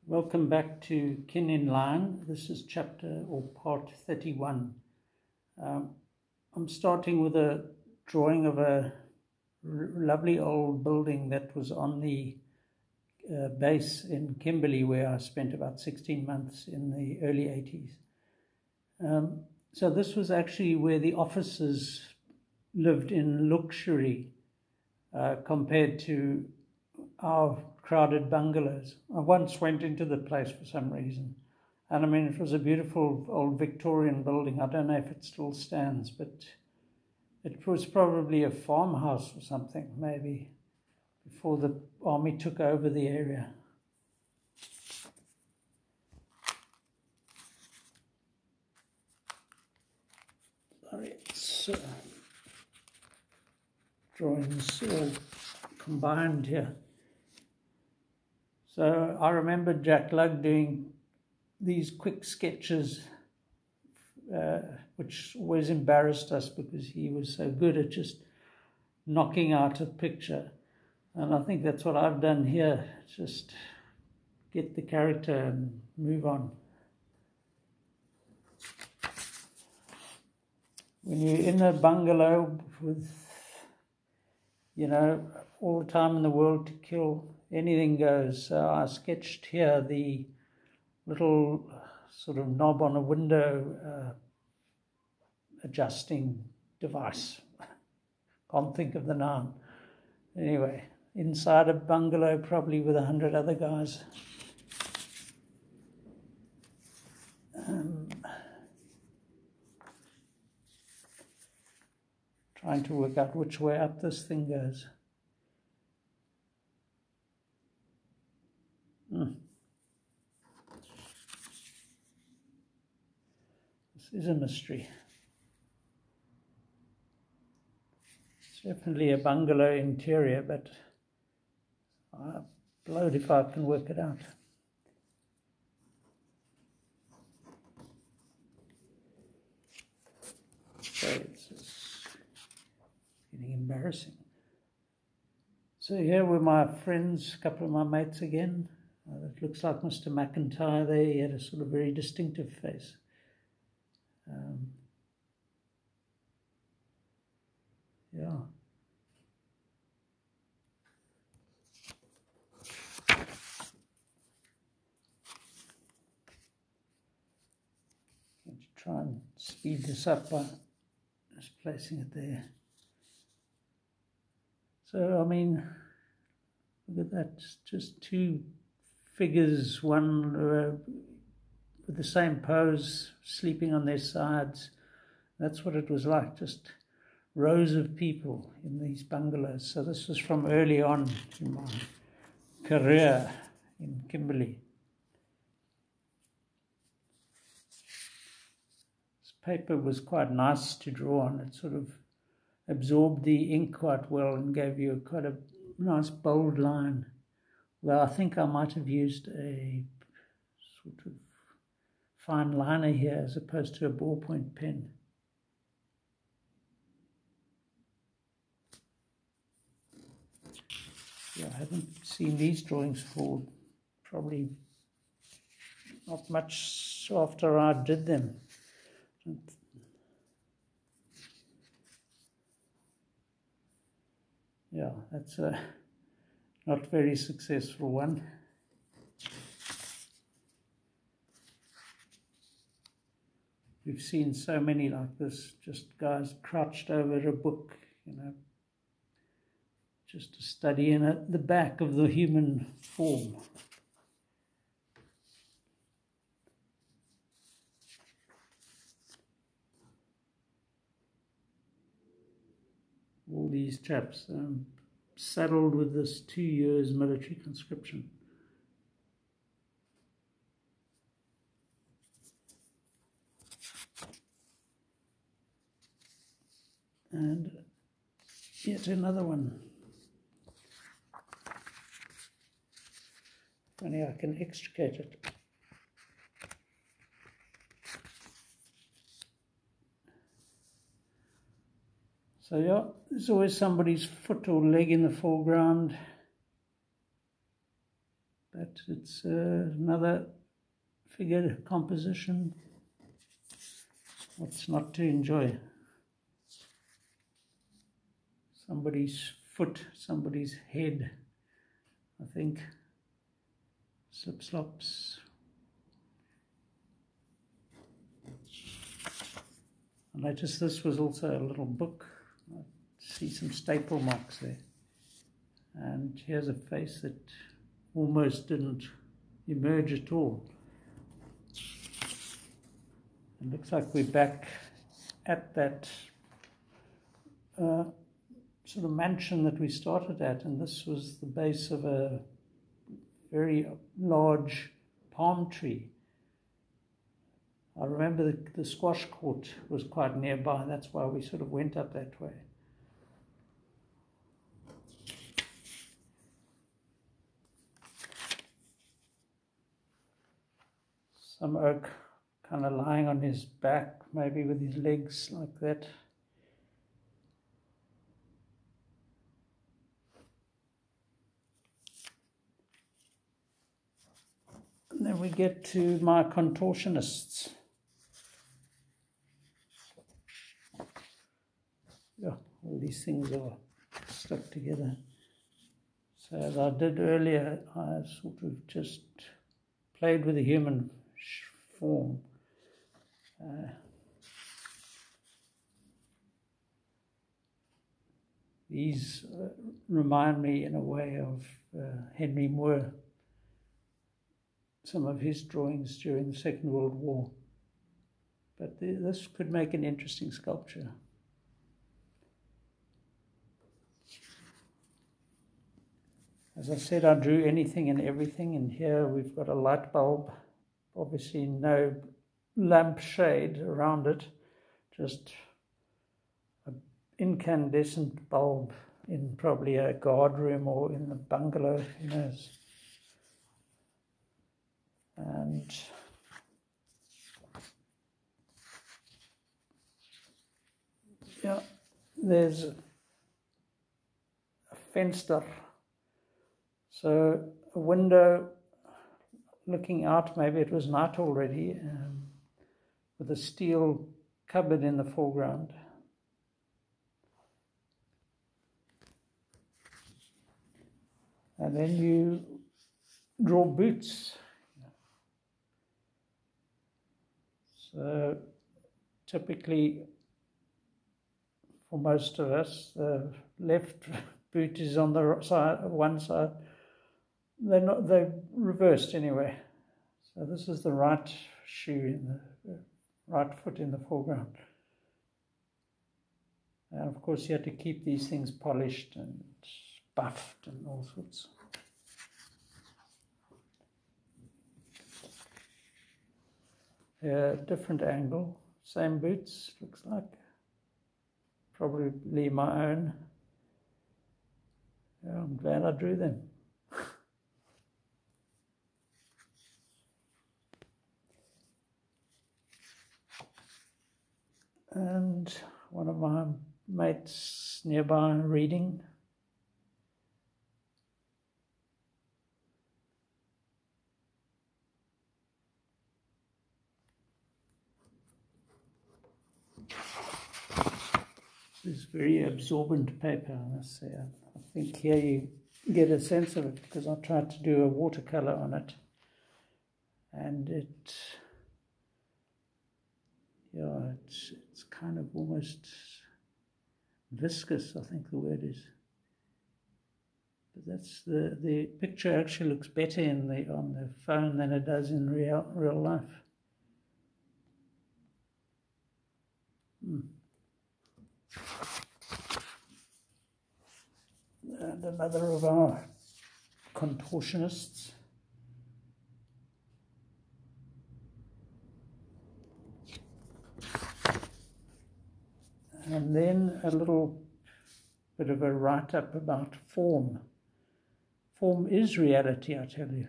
Welcome back to Kin in Line. This is chapter or part 31. I'm starting with a drawing of a lovely old building that was on the base in Kimberley, where I spent about 16 months in the early 80s. So this was actually where the officers lived in luxury compared to our crowded bungalows. I once went into the place for some reason, and I mean, it was a beautiful old Victorian building. I don't know if it still stands, but it was probably a farmhouse or something, maybe, before the army took over the area. Sorry, it's drawings all combined here. So I remember Jack Lugg doing these quick sketches, which always embarrassed us because he was so good at just knocking out a picture. And I think that's what I've done here, just get the character and move on. When you're in a bungalow with, all the time in the world to kill, anything goes. So I sketched here the little sort of knob on a window adjusting device. Can't think of the noun. Anyway, inside a bungalow, probably with 100 other guys. Trying to work out which way up this thing goes. This is a mystery. It's definitely a bungalow interior, but I'm blowed if I can work it out. So it's getting embarrassing. So here were my friends, a couple of my mates again. It looks like Mr. McIntyre there. He had a sort of very distinctive face. Yeah. Going to try and speed this up by just placing it there. So, I mean, look at that, just two figures, one with the same pose, sleeping on their sides. That's what it was like, just rows of people in these bungalows. So this was from early on in my career in Kimberley. This paper was quite nice to draw on. It sort of absorbed the ink quite well and gave you quite a nice bold line. Well, I think I might have used a sort of fine liner here as opposed to a ballpoint pen. Yeah, I haven't seen these drawings for probably not much after I did them. Yeah, that's a not very successful one. We've seen so many like this, just guys crouched over a book, just to study in the back of the human form. All these chaps saddled with this 2 years military conscription. And yet another one. If only I can extricate it. So yeah, there's always somebody's foot or leg in the foreground. But but it's another figure composition. What's not to enjoy? Somebody's foot, somebody's head, I think. Slip-slops. I noticed this was also a little book. I see some staple marks there. And here's a face that almost didn't emerge at all. It looks like we're back at that sort of mansion that we started at, and this was the base of a very large palm tree. I remember the squash court was quite nearby. That's why we sort of went up that way. Some oak kind of lying on his back, maybe with his legs like that. And then we get to my contortionists. Yeah, all these things are stuck together. So as I did earlier, I sort of just played with the human form. These remind me in a way of Henry Moore, some of his drawings during the Second World War. But this could make an interesting sculpture. As I said, I drew anything and everything, and here we've got a light bulb, obviously no lampshade around it, just an incandescent bulb in probably a guard room or in the bungalow, who knows. And yeah, there's a fenster. So a window looking out, maybe it was night already, with a steel cupboard in the foreground. And then you draw boots. So typically, for most of us, the left boot is on the side, one side. They're reversed anyway. So this is the right shoe in the right foot in the foreground. And of course, you have to keep these things polished and buffed and all sorts. Different angle, same boots, looks like. Probably my own. Yeah, I'm glad I drew them. And one of my mates nearby reading. This is very absorbent paper, I must say. I think here you get a sense of it, because I tried to do a watercolor on it, and it's kind of almost viscous, I think the word is. But that's the picture actually looks better on the phone than it does in real life. And another of our contortionists. And then a little bit of a write-up about form. Form is reality, I tell you.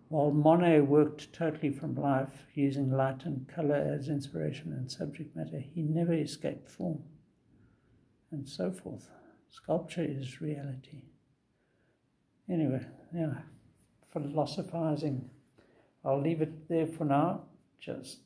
While Monet worked totally from life, using light and colour as inspiration and subject matter, he never escaped form, and so forth. Sculpture is reality. Anyway, yeah, philosophizing. I'll leave it there for now. Just